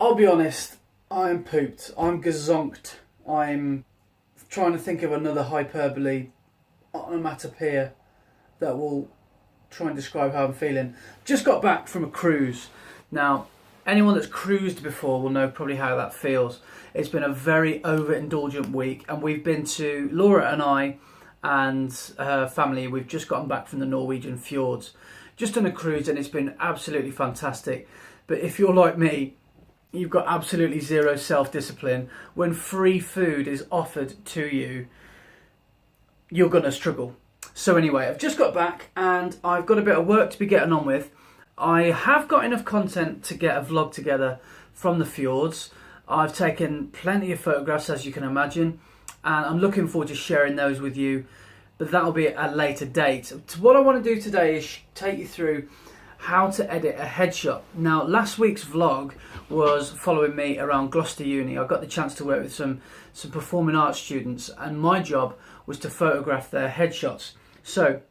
I'll be honest, I'm pooped. I'm gazonked. I'm trying to think of another hyperbole, onomatopoeia, that will try and describe how I'm feeling. Just got back from a cruise. Now, anyone that's cruised before will know probably how that feels. It's been a very overindulgent week, and we've been to, Laura and I and her family, we've just gotten back from the Norwegian fjords. Just on a cruise, and it's been absolutely fantastic. But if you're like me, you've got absolutely zero self-discipline. When free food is offered to you, you're going to struggle. So anyway, I've just got back and I've got a bit of work to be getting on with. I have got enough content to get a vlog together from the fjords. I've taken plenty of photographs, as you can imagine, and I'm looking forward to sharing those with you, but that'll be at a later date. What I want to do today is take you through how to edit a headshot. Now, last week's vlog was following me around Gloucester Uni. I got the chance to work with some performing arts students, and my job was to photograph their headshots. So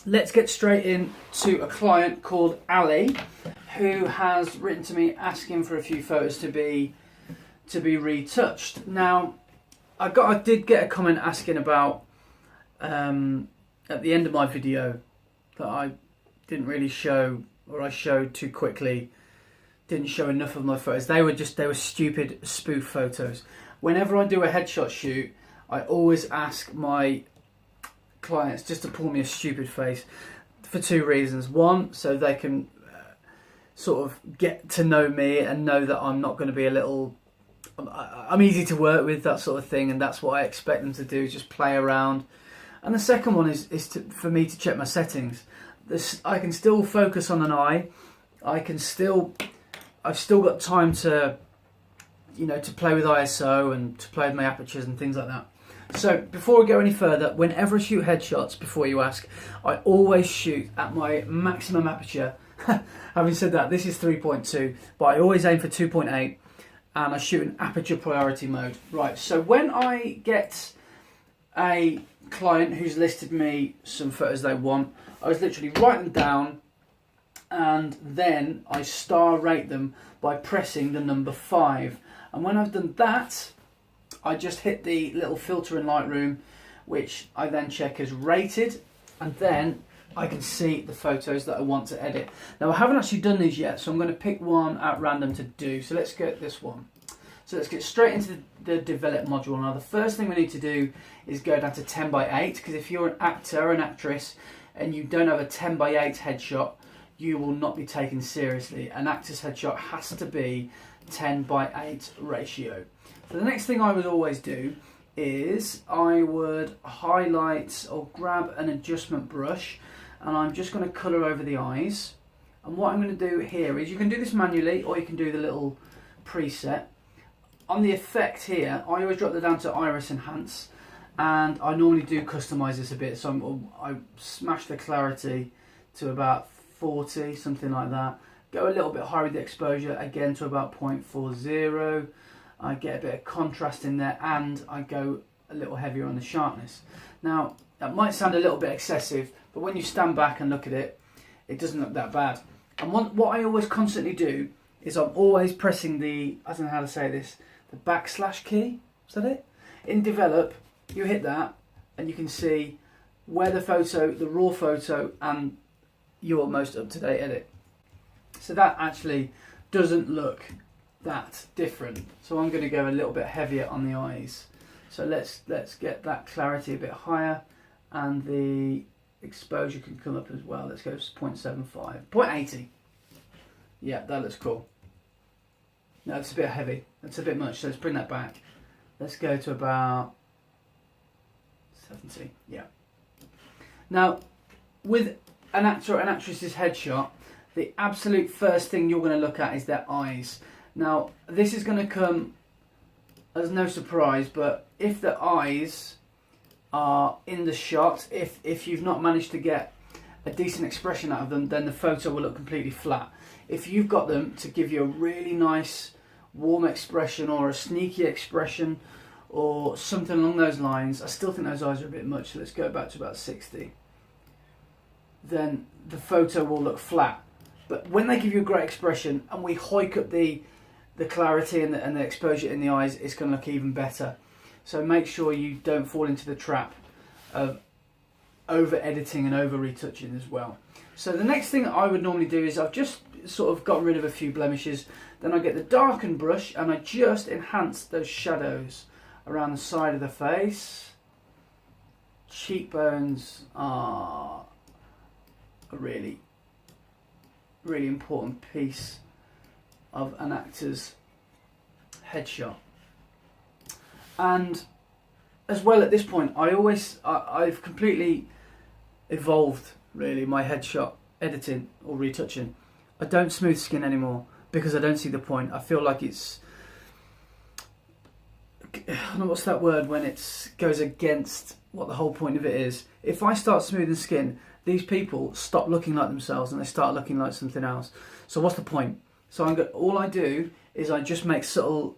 let's get straight into a client called Ali, who has written to me asking for a few photos to be retouched. Now, I did get a comment asking about at the end of my video that I didn't really show, or I showed too quickly, didn't show enough of my photos. They were stupid spoof photos. Whenever I do a headshot shoot, I always ask my clients just to pull me a stupid face for two reasons. One, so they can sort of get to know me and know that I'm not going to be I'm easy to work with, that sort of thing, and that's what I expect them to do, just play around. And the second one is for me to check my settings. I can still focus on an eye. I've still got time to, to play with ISO and to play with my apertures and things like that. So before we go any further, whenever I shoot headshots, before you ask, I always shoot at my maximum aperture. Having said that, this is 3.2, but I always aim for 2.8, and I shoot in aperture priority mode. Right, so when I get a client who's listed me some photos they want, I was literally write them down, and then I star rate them by pressing the number 5. And when I've done that, I just hit the little filter in Lightroom, which I then check as rated, and then I can see the photos that I want to edit. Now, I haven't actually done these yet, so I'm going to pick one at random to do. So let's get this one. So let's get straight into the develop module. Now, the first thing we need to do is go down to 10 by 8, because if you're an actor or an actress and you don't have a 10 by 8 headshot, you will not be taken seriously. An actor's headshot has to be 10 by 8 ratio. So the next thing I would always do is I would highlight or grab an adjustment brush, and I'm just going to colour over the eyes. And what I'm going to do here is, you can do this manually or you can do the little preset. On the effect here, I always drop that down to iris enhance, and I normally do customise this a bit. So I smash the clarity to about 40, something like that. Go a little bit higher with the exposure, again to about 0.40. I get a bit of contrast in there, and I go a little heavier on the sharpness. Now, that might sound a little bit excessive, but when you stand back and look at it, it doesn't look that bad. And what I always constantly do is I'm always pressing the, I don't know how to say this, the backslash key, is that it? In develop, you hit that, and you can see where the photo, the raw photo, and your most up-to-date edit. So that actually doesn't look that different. So I'm going to go a little bit heavier on the eyes. So let's get that clarity a bit higher, and the exposure can come up as well. Let's go 0.75, 0.80. Yeah, that looks cool. No, it's a bit heavy. That's a bit much. So let's bring that back. Let's go to about 70. Yeah. Now, with an actor or an actress's headshot, the absolute first thing you're going to look at is their eyes. Now, this is going to come as no surprise, but if the eyes are in the shot, if you've not managed to get a decent expression out of them, then the photo will look completely flat. If you've got them to give you a really nice warm expression or a sneaky expression or something along those lines, I still think those eyes are a bit much, so let's go back to about 60. Then the photo will look flat. But when they give you a great expression and we hike up the the clarity and the exposure in the eyes is going to look even better. So make sure you don't fall into the trap of over editing and over retouching as well. So the next thing I would normally do is I've just sort of got rid of a few blemishes, then I get the darken brush and I just enhance those shadows around the side of the face. Cheekbones are a really important piece of an actor's headshot. And as well, at this point, I've completely evolved really my headshot editing or retouching. I don't smooth skin anymore because I don't see the point. I feel like it's, I don't know what's that word when it goes against what the whole point of it is. If I start smoothing skin, these people stop looking like themselves and they start looking like something else. So what's the point? So all I do is I just make subtle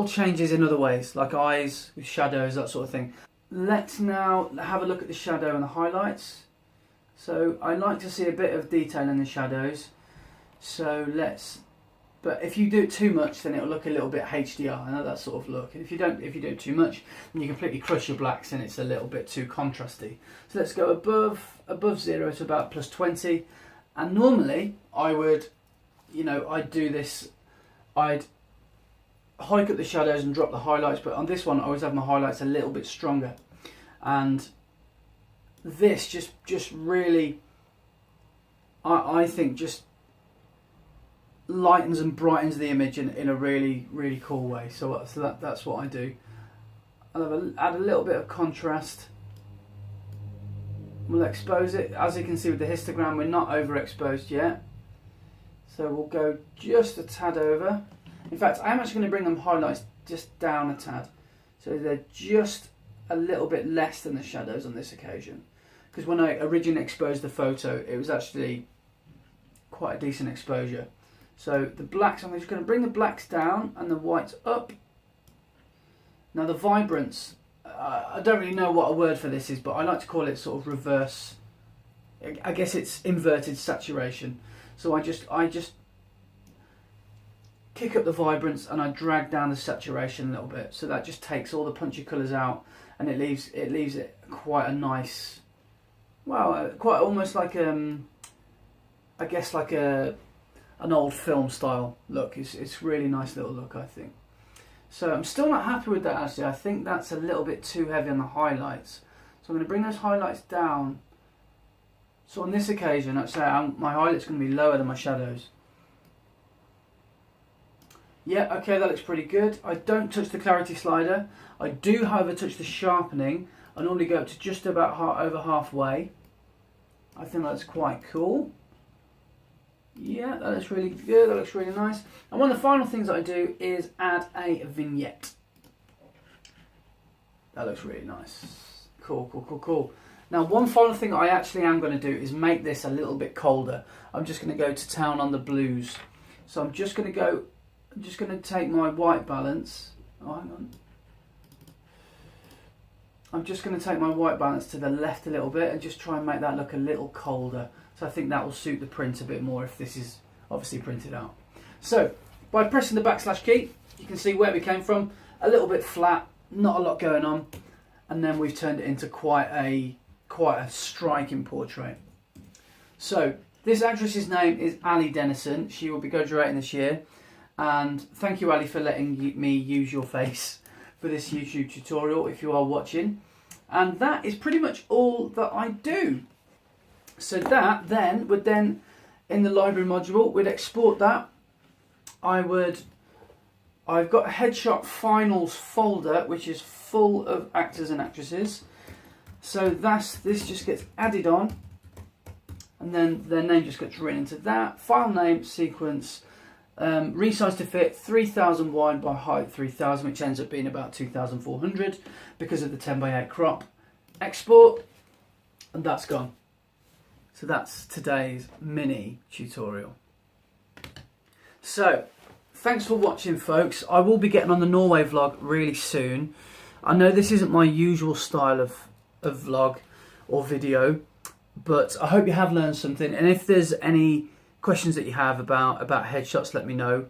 changes in other ways, like eyes with shadows, that sort of thing. Let's now have a look at the shadow and the highlights. So I like to see a bit of detail in the shadows. So but if you do it too much, then it'll look a little bit HDR. I know that sort of look. And if you do it too much, then you completely crush your blacks and it's a little bit too contrasty. So let's go above 0 to about +20. And normally I would, I'd do this, I'd hike up the shadows and drop the highlights, but on this one I always have my highlights a little bit stronger. And this just really, I think, just lightens and brightens the image in a really cool way. So that's what I do. I'll add a little bit of contrast. We'll expose it. As you can see with the histogram, we're not overexposed yet. So we'll go just a tad over. In fact, I'm actually going to bring them highlights just down a tad. So they're just a little bit less than the shadows on this occasion. Because when I originally exposed the photo, it was actually quite a decent exposure. So the blacks, I'm just going to bring the blacks down and the whites up. Now the vibrance, I don't really know what a word for this is, but I like to call it sort of reverse. I guess it's inverted saturation. So I just kick up the vibrance and I drag down the saturation a little bit. So that just takes all the punchy colours out and it leaves it quite a nice, well, quite almost like I guess like an old film style look. It's really nice little look, I think. So I'm still not happy with that actually. I think that's a little bit too heavy on the highlights. So I'm going to bring those highlights down. So on this occasion, I'd say my highlights are going to be lower than my shadows. Yeah, okay, that looks pretty good. I don't touch the clarity slider. I do, however, touch the sharpening. I normally go up to just about over halfway. I think that's quite cool. Yeah, that looks really good, that looks really nice. And one of the final things that I do is add a vignette. That looks really nice. Cool. Now one final thing I actually am going to do is make this a little bit colder. I'm just going to go to town on the blues. So I'm just going to take my white balance. Oh, hang on. I'm just going to take my white balance to the left a little bit and just try and make that look a little colder. So I think that will suit the print a bit more if this is obviously printed out. So by pressing the / key, you can see where we came from. A little bit flat, not a lot going on, and then we've turned it into quite a striking portrait. So this actress's name is Ali Dennison. She will be graduating this year, and thank you, Ali, for letting me use your face for this YouTube tutorial if you are watching. And that is pretty much all that I do. So that then would in the library module, we'd export that. I've got a headshot finals folder which is full of actors and actresses. So this just gets added on, and then their name just gets written into that. File name, sequence, resize to fit 3000 wide by height 3000, which ends up being about 2400 because of the 10:8 crop. Export, and that's gone. So that's today's mini tutorial. So thanks for watching, folks. I will be getting on the Norway vlog really soon. I know this isn't my usual style of vlog or video, but I hope you have learned something. And if there's any questions that you have about headshots, let me know.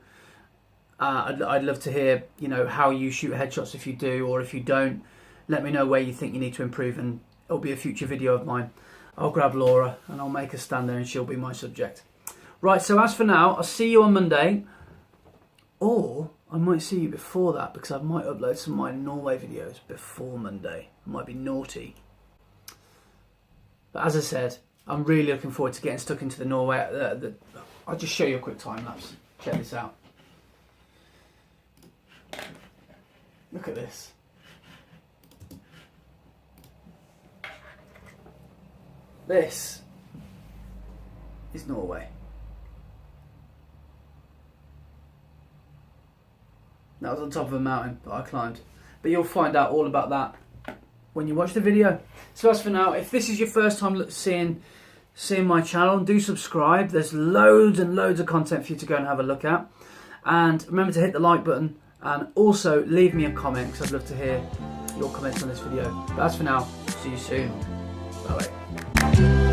I'd love to hear, you know, how you shoot headshots if you do, or if you don't. Let me know where you think you need to improve, and it'll be a future video of mine. I'll grab Laura and I'll make her stand there and she'll be my subject. Right, so as for now, I'll see you on Monday, or I might see you before that, because I might upload some of my Norway videos before Monday. I might be naughty. But as I said, I'm really looking forward to getting stuck into the Norway. I'll just show you a quick time lapse. Check this out. Look at this. This is Norway. That was on top of a mountain that I climbed. But you'll find out all about that when you watch the video. So as for now, if this is your first time seeing my channel, do subscribe. There's loads and loads of content for you to go and have a look at. And remember to hit the like button, and also leave me a comment, because I'd love to hear your comments on this video. But as for now, see you soon. Bye bye.